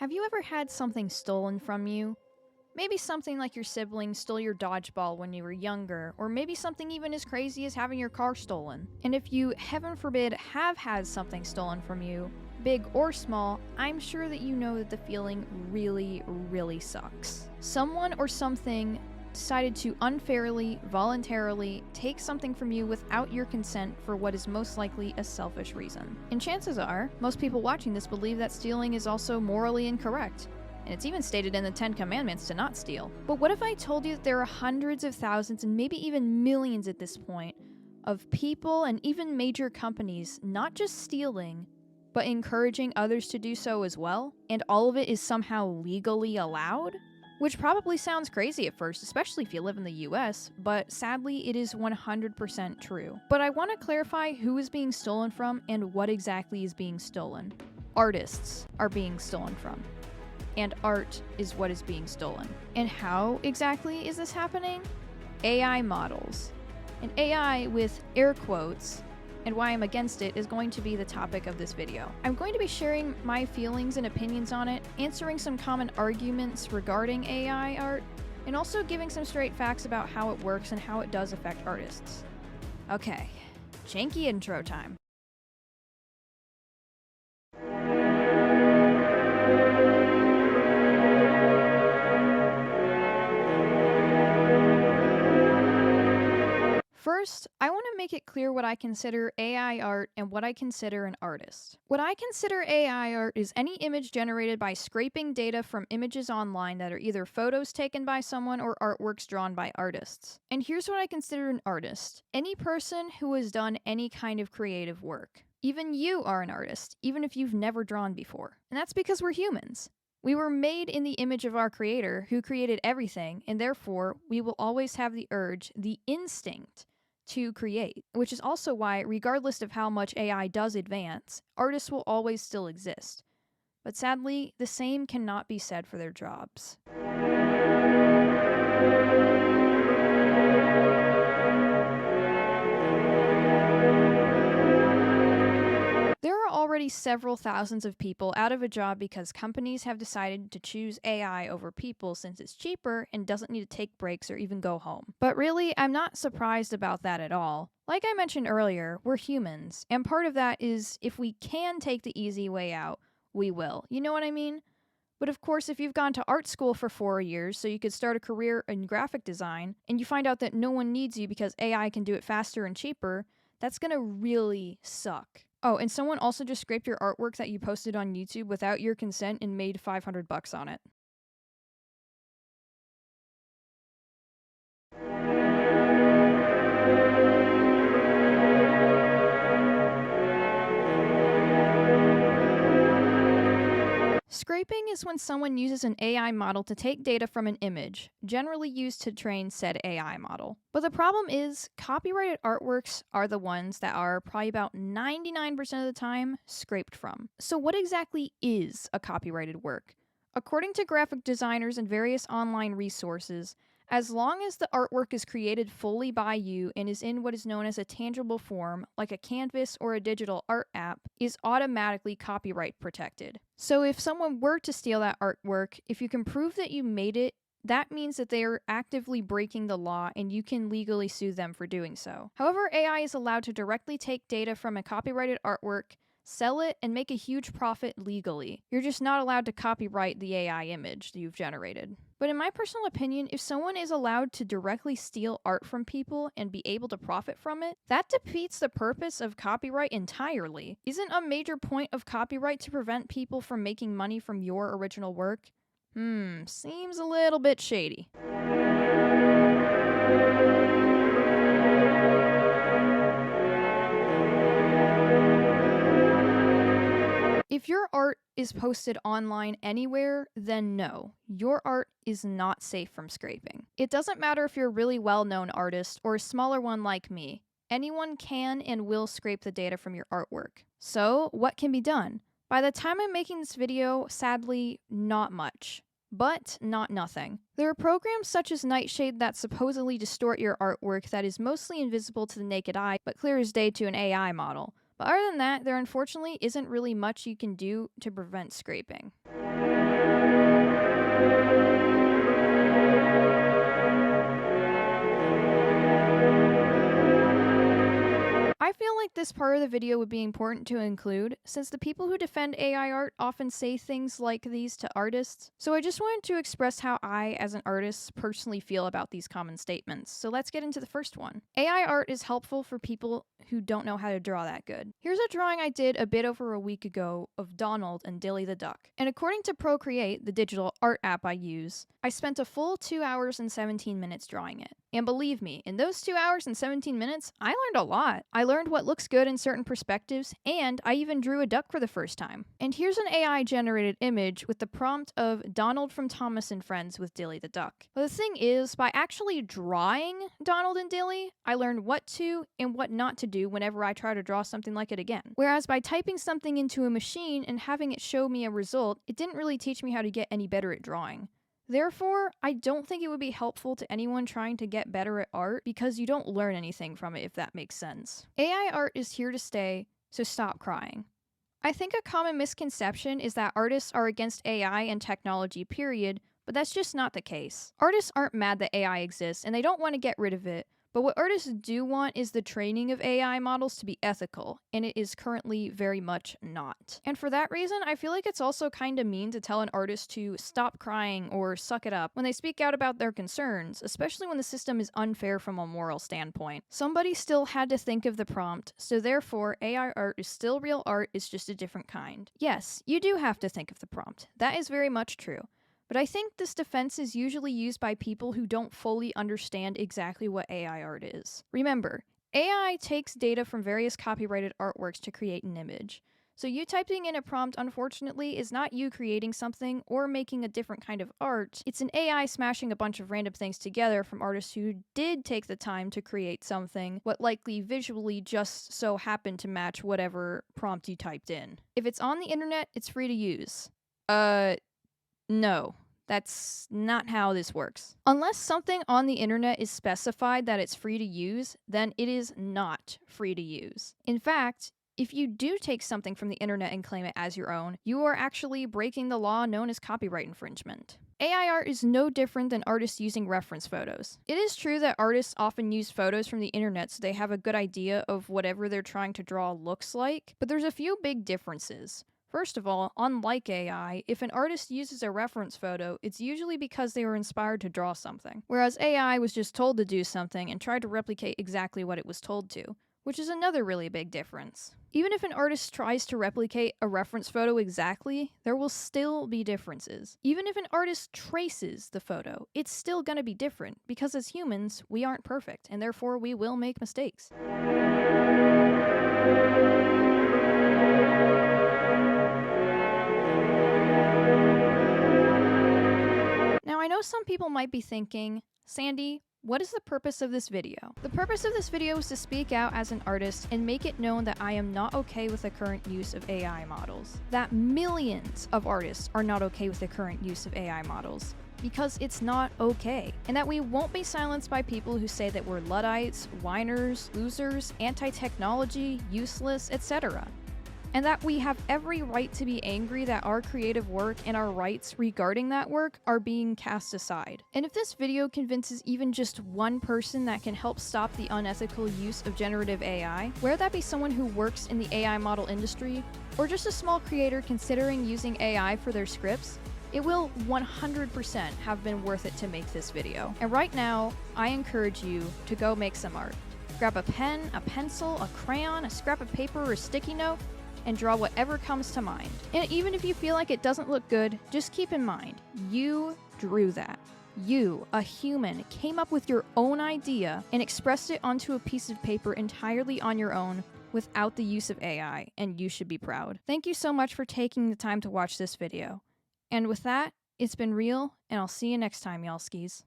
Have you ever had something stolen from you? Maybe something like your sibling stole your dodgeball when you were younger, or maybe something even as crazy as having your car stolen. And if you, heaven forbid, have had something stolen from you, big or small, I'm sure that you know that the feeling really, really sucks. Someone or something decided to unfairly, voluntarily take something from you without your consent for what is most likely a selfish reason. And chances are, most people watching this believe that stealing is also morally incorrect. And it's even stated in the Ten Commandments to not steal. But what if I told you that there are hundreds of thousands and maybe even millions at this point of people and even major companies not just stealing, but encouraging others to do so as well? And all of it is somehow legally allowed? Which probably sounds crazy at first, especially if you live in the US, but sadly it is 100% true. But I want to clarify who is being stolen from and what exactly is being stolen. Artists are being stolen from. And art is what is being stolen. And how exactly is this happening? AI models. And AI with air quotes, and why I'm against it, is going to be the topic of this video. I'm going to be sharing my feelings and opinions on it, answering some common arguments regarding AI art, and also giving some straight facts about how it works and how it does affect artists. Okay, janky intro time. First, I want to make it clear what I consider AI art and what I consider an artist. What I consider AI art is any image generated by scraping data from images online that are either photos taken by someone or artworks drawn by artists. And here's what I consider an artist: any person who has done any kind of creative work. Even you are an artist, even if you've never drawn before. And that's because we're humans. We were made in the image of our creator, who created everything, and therefore we will always have the urge, the instinct, to create, which is also why, regardless of how much AI does advance, artists will always still exist. But sadly, the same cannot be said for their jobs. There are already several thousands of people out of a job because companies have decided to choose AI over people since it's cheaper and doesn't need to take breaks or even go home. But really, I'm not surprised about that at all. Like I mentioned earlier, we're humans, and part of that is if we can take the easy way out, we will. You know what I mean? But of course, if you've gone to art school for 4 years so you could start a career in graphic design, and you find out that no one needs you because AI can do it faster and cheaper, that's gonna really suck. Oh, and someone also just scraped your artwork that you posted on YouTube without your consent and made $500 on it. Scraping is when someone uses an AI model to take data from an image, generally used to train said AI model. But the problem is, copyrighted artworks are the ones that are probably about 99% of the time scraped from. So what exactly is a copyrighted work? According to graphic designers and various online resources, as long as the artwork is created fully by you and is in what is known as a tangible form, like a canvas or a digital art app, is automatically copyright protected. So if someone were to steal that artwork, if you can prove that you made it, that means that they are actively breaking the law and you can legally sue them for doing so. However, AI is allowed to directly take data from a copyrighted artwork, sell it, and make a huge profit legally. You're just not allowed to copyright the AI image that you've generated. But in my personal opinion, if someone is allowed to directly steal art from people and be able to profit from it, that defeats the purpose of copyright entirely. Isn't a major point of copyright to prevent people from making money from your original work? Seems a little bit shady. If your art is posted online anywhere, then no, your art is not safe from scraping. It doesn't matter if you're a really well-known artist or a smaller one like me. Anyone can and will scrape the data from your artwork. So, what can be done? By the time I'm making this video, sadly, not much. But not nothing. There are programs such as Nightshade that supposedly distort your artwork that is mostly invisible to the naked eye, but clear as day to an AI model. But other than that, there unfortunately isn't really much you can do to prevent scraping. this part of the video would be important to include, since the people who defend AI art often say things like these to artists. So I just wanted to express how I, as an artist, personally feel about these common statements. So let's get into the first one. AI art is helpful for people who don't know how to draw that good. Here's a drawing I did a bit over a week ago of Donald and Dilly the Duck. And according to Procreate, the digital art app I use, I spent a full 2 hours and 17 minutes drawing it. And believe me, in those 2 hours and 17 minutes, I learned a lot. I learned what looks good in certain perspectives, and I even drew a duck for the first time. And here's an AI-generated image with the prompt of Donald from Thomas and Friends with Dilly the Duck. But the thing is, by actually drawing Donald and Dilly, I learned what to and what not to do whenever I try to draw something like it again. Whereas by typing something into a machine and having it show me a result, it didn't really teach me how to get any better at drawing. Therefore, I don't think it would be helpful to anyone trying to get better at art because you don't learn anything from it, if that makes sense. AI art is here to stay, so stop crying. I think a common misconception is that artists are against AI and technology, period, but that's just not the case. Artists aren't mad that AI exists, and they don't want to get rid of it. But what artists do want is the training of AI models to be ethical, and it is currently very much not. And for that reason, I feel like it's also kinda mean to tell an artist to stop crying or suck it up when they speak out about their concerns, especially when the system is unfair from a moral standpoint. Somebody still had to think of the prompt, so therefore AI art is still real art, it's just a different kind. Yes, you do have to think of the prompt. That is very much true. But I think this defense is usually used by people who don't fully understand exactly what AI art is. Remember, AI takes data from various copyrighted artworks to create an image. So you typing in a prompt, unfortunately, is not you creating something or making a different kind of art. It's an AI smashing a bunch of random things together from artists who did take the time to create something, what likely visually just so happened to match whatever prompt you typed in. If it's on the internet, it's free to use. No, that's not how this works. Unless something on the internet is specified that it's free to use, then it is not free to use. In fact, if you do take something from the internet and claim it as your own, you are actually breaking the law known as copyright infringement. AI art is no different than artists using reference photos. It is true that artists often use photos from the internet so they have a good idea of whatever they're trying to draw looks like, but there's a few big differences. First of all, unlike AI, if an artist uses a reference photo, it's usually because they were inspired to draw something, whereas AI was just told to do something and tried to replicate exactly what it was told to, which is another really big difference. Even if an artist tries to replicate a reference photo exactly, there will still be differences. Even if an artist traces the photo, it's still gonna be different, because as humans, we aren't perfect, and therefore we will make mistakes. Now, I know some people might be thinking, Sandy, what is the purpose of this video? The purpose of this video is to speak out as an artist and make it known that I am not okay with the current use of AI models. That millions of artists are not okay with the current use of AI models. Because it's not okay. And that we won't be silenced by people who say that we're Luddites, whiners, losers, anti-technology, useless, etc. And that we have every right to be angry that our creative work and our rights regarding that work are being cast aside. And if this video convinces even just one person that can help stop the unethical use of generative AI, whether that be someone who works in the AI model industry, or just a small creator considering using AI for their scripts, it will 100% have been worth it to make this video. And right now, I encourage you to go make some art. Grab a pen, a pencil, a crayon, a scrap of paper, or a sticky note, and draw whatever comes to mind. And even if you feel like it doesn't look good, just keep in mind, you drew that. You, a human, came up with your own idea and expressed it onto a piece of paper entirely on your own without the use of AI, and you should be proud. Thank you so much for taking the time to watch this video. And with that, it's been real, and I'll see you next time, y'all skis.